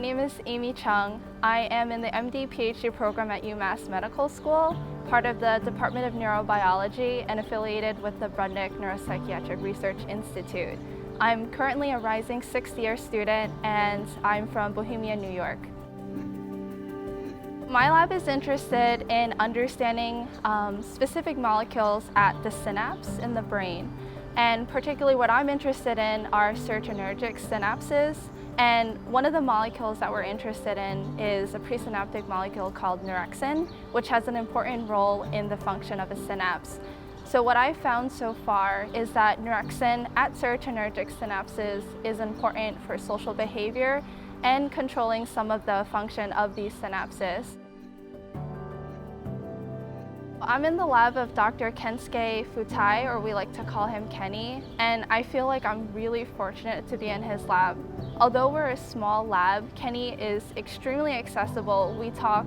name is Amy Chung. I am in the MD PhD program at UMass Medical School, part of the Department of Neurobiology and affiliated with the Brudnick Neuropsychiatric Research Institute. I'm currently a rising sixth-year student and I'm from Bohemia, New York. My lab is interested in understanding specific molecules at the synapse in the brain. And particularly what I'm interested in are serotonergic synapses. And one of the molecules that we're interested in is a presynaptic molecule called orexin, which has an important role in the function of a synapse. So what I've found so far is that orexin at serotonergic synapses is important for social behavior and controlling some of the function of these synapses. I'm in the lab of Dr. Kensuke Futai, or we like to call him Kenny, and I feel like I'm really fortunate to be in his lab. Although we're a small lab, Kenny is extremely accessible. We talk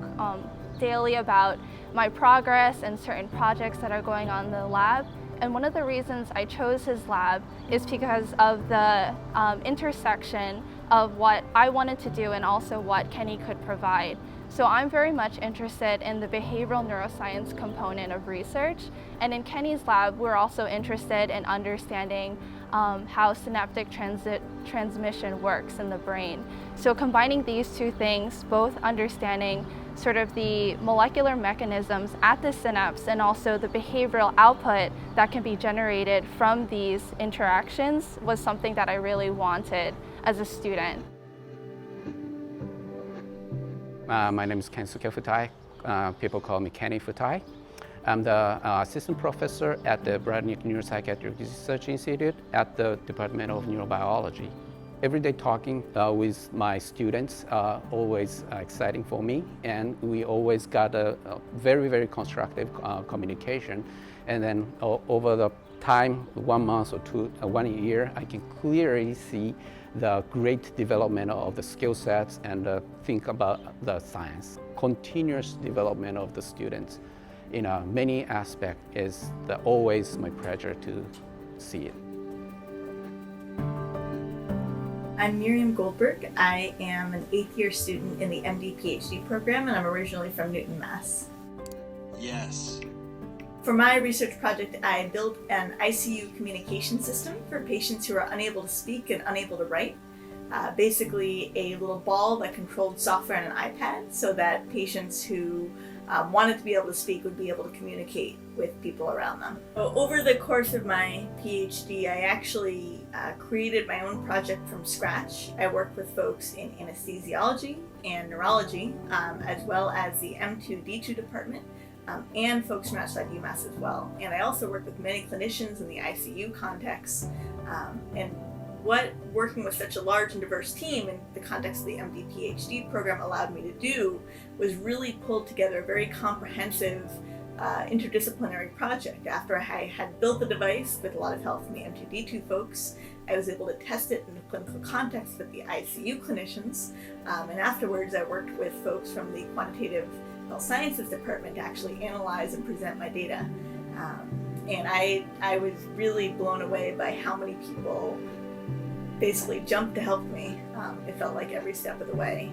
daily about my progress and certain projects that are going on in the lab. And one of the reasons I chose his lab is because of the intersection of what I wanted to do and also what Kenny could provide. So I'm very much interested in the behavioral neuroscience component of research. And in Kenny's lab, we're also interested in understanding how synaptic transmission works in the brain. So combining these two things, both understanding sort of the molecular mechanisms at the synapse and also the behavioral output that can be generated from these interactions, was something that I really wanted as a student. My name is Kensuke Futai. People call me Kenny Futai. I'm the assistant professor at the Brudnick Neuropsychiatric Research Institute at the Department of Neurobiology. Everyday talking with my students always exciting for me, and we always got a very, very constructive communication. And then over the time, 1 month or 1 year, I can clearly see the great development of the skill sets and think about the science. Continuous development of the students in many aspects is always my pleasure to see it. I'm Miriam Goldberg. I am an 8th year student in the MD PhD program, and I'm originally from Newton, Mass. Yes. For my research project, I built an ICU communication system for patients who are unable to speak and unable to write. Basically a little ball that controlled software on an iPad so that patients who wanted to be able to speak would be able to communicate with people around them. So over the course of my PhD, I actually created my own project from scratch. I worked with folks in anesthesiology and neurology, as well as the M2D2 department, and folks from outside UMass as well. And I also worked with many clinicians in the ICU context. And what working with such a large and diverse team in the context of the MD PhD program allowed me to do was really pull together a very comprehensive interdisciplinary project. After I had built the device with a lot of help from the M2D2 folks, I was able to test it in a clinical context with the ICU clinicians. And afterwards, I worked with folks from the quantitative health sciences department to actually analyze and present my data. And I was really blown away by how many people basically jumped to help me. It felt like every step of the way.